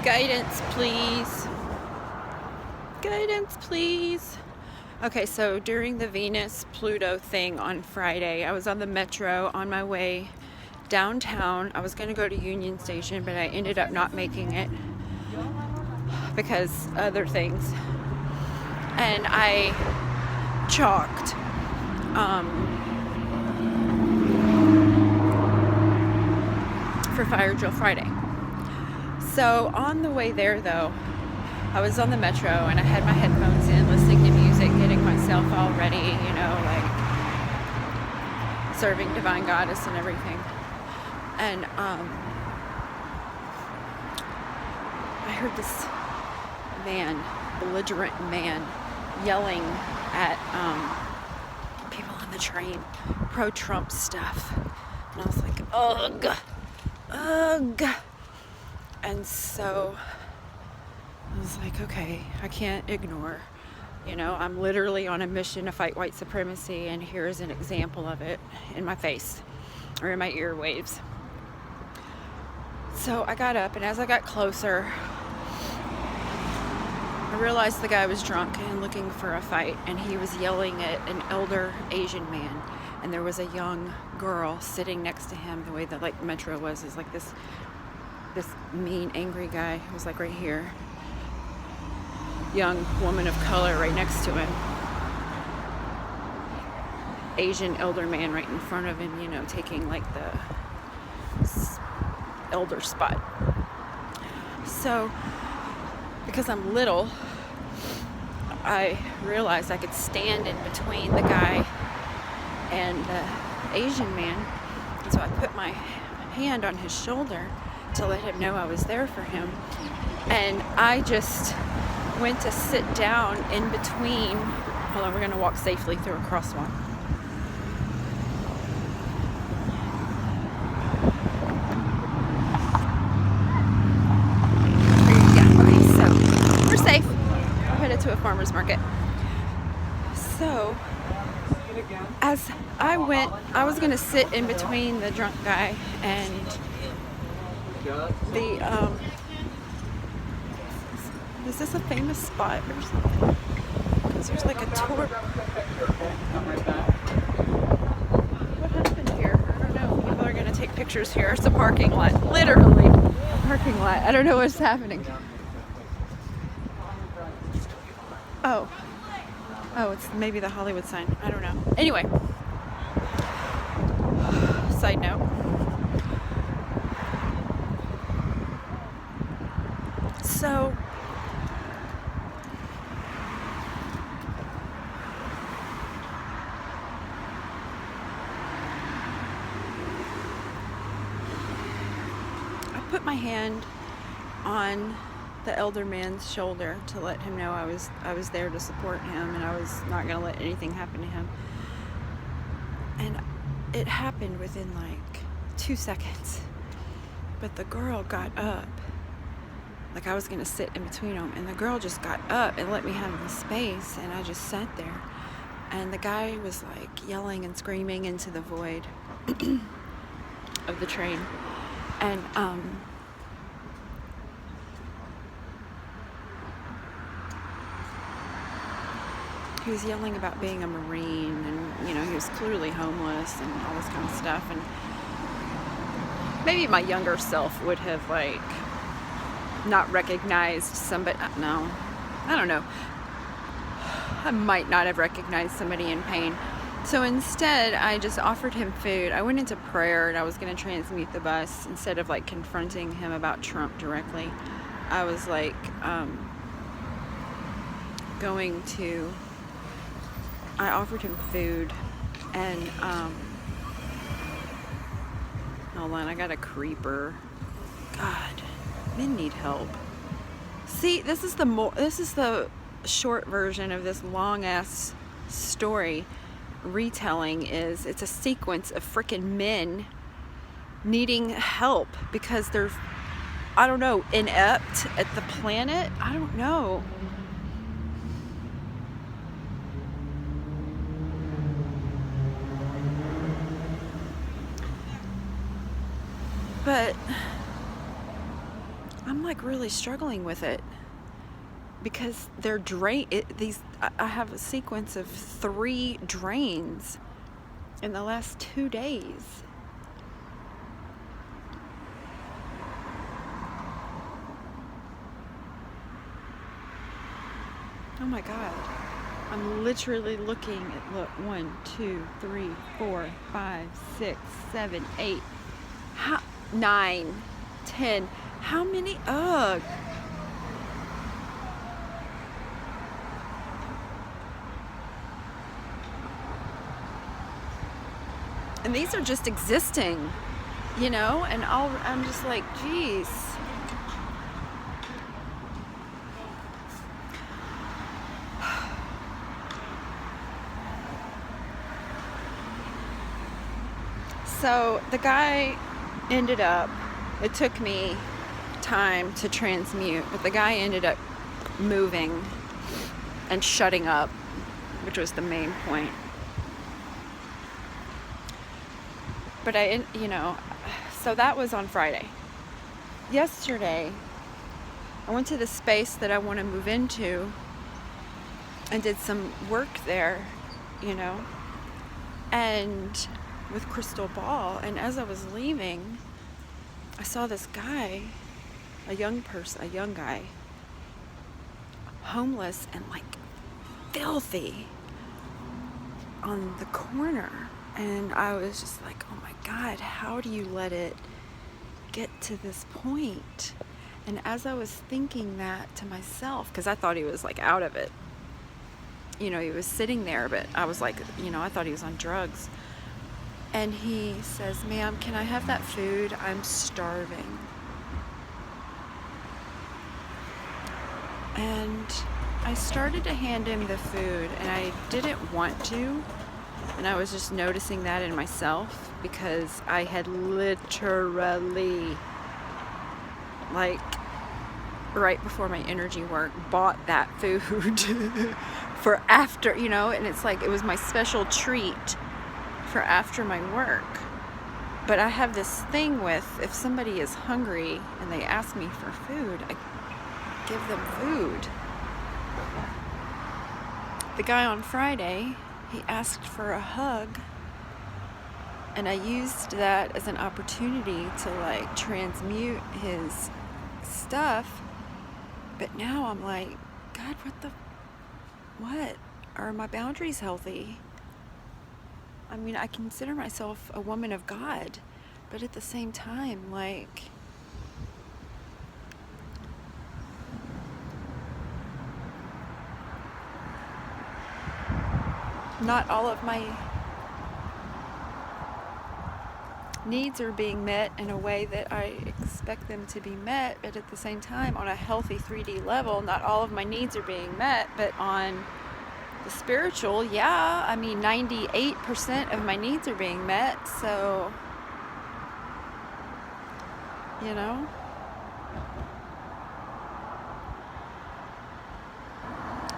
Guidance, please. Guidance, please. Okay, so during the Venus-Pluto thing on Friday, I was on the metro on my way downtown. I was going to go to Union Station, but I ended up not making it because other things. And I chalked for Fire Drill Friday. So on the way there, though, I was on the metro and I had my headphones in, listening to music, getting myself all ready, you know, like serving Divine Goddess and everything. And I heard this man, belligerent man, yelling at people on the train, pro-Trump stuff. And I was like, ugh, ugh. And so I was like, okay, I can't ignore. You know, I'm literally on a mission to fight white supremacy, and here's an example of it in my face or in my earwaves. So I got up, and as I got closer, I realized the guy was drunk and looking for a fight, and he was yelling at an elder Asian man, and there was a young girl sitting next to him. The way that like metro was is like this mean, angry guy who was like right here. Young woman of color right next to him. Asian elder man right in front of him, you know, taking like the elder spot. So, because I'm little, I realized I could stand in between the guy and the Asian man. And so I put my hand on his shoulder to let him know I was there for him. And I just went to sit down in between. Hold on, we're going to walk safely through a crosswalk. Yeah, okay, so we're safe. We're headed to a farmer's market. So, as I went, I was going to sit in between the drunk guy and the, is this a famous spot or something? Because there's like a tour. What happened here? I don't know. People are going to take pictures here. It's a parking lot. Literally a parking lot. I don't know what's happening. Oh, it's maybe the Hollywood sign. I don't know. Anyway. Side note. So, I put my hand on the elder man's shoulder to let him know I was there to support him, and I was not going to let anything happen to him. And it happened within like 2 seconds. But the girl got up. Like I was going to sit in between them, and the girl just got up and let me have the space, and I just sat there. And the guy was like yelling and screaming into the void of the train. And he was yelling about being a Marine, and you know, he was clearly homeless and all this kind of stuff. And maybe my younger self would have like not recognized somebody. No, I don't know. I might not have recognized somebody in pain. So instead, I just offered him food. I went into prayer, and I was going to transmute the bus instead of like confronting him about Trump directly. I was like I offered him food, and hold on, I got a creeper. God, men need help. See, this is the short version of this long ass story retelling. It's a sequence of freaking men needing help because they're, I don't know, inept at the planet. I don't know. But I'm like really struggling with it because they're I have a sequence of 3 drains in the last 2 days. Oh my God. I'm literally looking at, look, 1, 2, 3, 4, 5, 6, 7, 8, 9, 10. How many? Ugh. And these are just existing, and I'm just like, geez. So the guy ended up, it took me time to transmute, but the guy ended up moving and shutting up, which was the main point. But so that was on Friday. Yesterday, I went to the space that I want to move into and did some work there, and with crystal ball. And as I was leaving, I saw this guy, a young guy, homeless and like filthy on the corner. And I was just like, oh my God, how do you let it get to this point? And as I was thinking that to myself, because I thought he was like out of it, he was sitting there, but I was like, I thought he was on drugs. And he says, "Ma'am, can I have that food? I'm starving." And I started to hand him the food, and I didn't want to. And I was just noticing that in myself because I had literally, like, right before my energy work, bought that food for after, and it's like it was my special treat for after my work. But I have this thing with, if somebody is hungry and they ask me for food, I give them food. The guy on Friday, he asked for a hug, and I used that as an opportunity to like transmute his stuff. But now I'm like, God, what? Are my boundaries healthy? I mean, I consider myself a woman of God, but at the same time, like, not all of my needs are being met in a way that I expect them to be met, but at the same time, on a healthy 3D level, not all of my needs are being met, but on the spiritual, yeah, I mean, 98% of my needs are being met, so,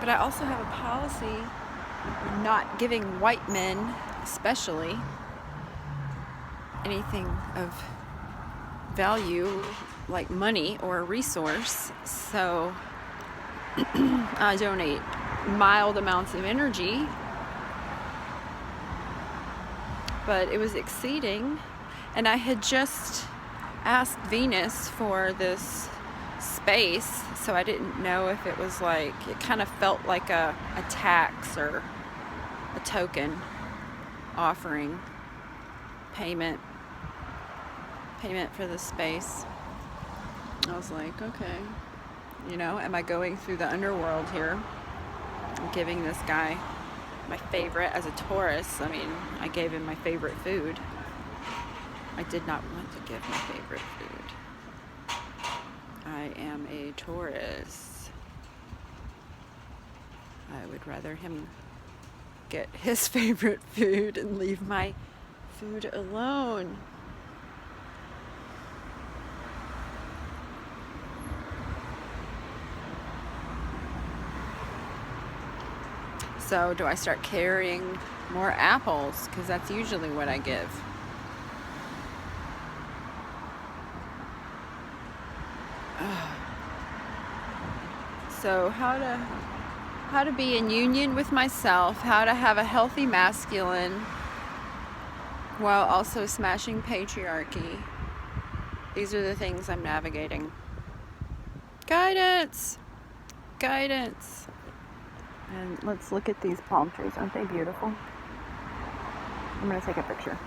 But I also have a policy of not giving white men, especially, anything of value like money or a resource. So I donate mild amounts of energy, but it was exceeding. And I had just asked Venus for this space, so I didn't know if it was like, it kind of felt like a tax or a token offering payment for the space. I was like, okay, am I going through the underworld here? I'm giving this guy my favorite, as a Taurus, I mean, I gave him my favorite food. I did not want to give my favorite food. I am a Taurus. I would rather him get his favorite food and leave my food alone. So do I start carrying more apples? Because that's usually what I give. So how to be in union with myself, how to have a healthy masculine while also smashing patriarchy. These are the things I'm navigating. Guidance! Guidance! And let's look at these palm trees. Aren't they beautiful? I'm going to take a picture.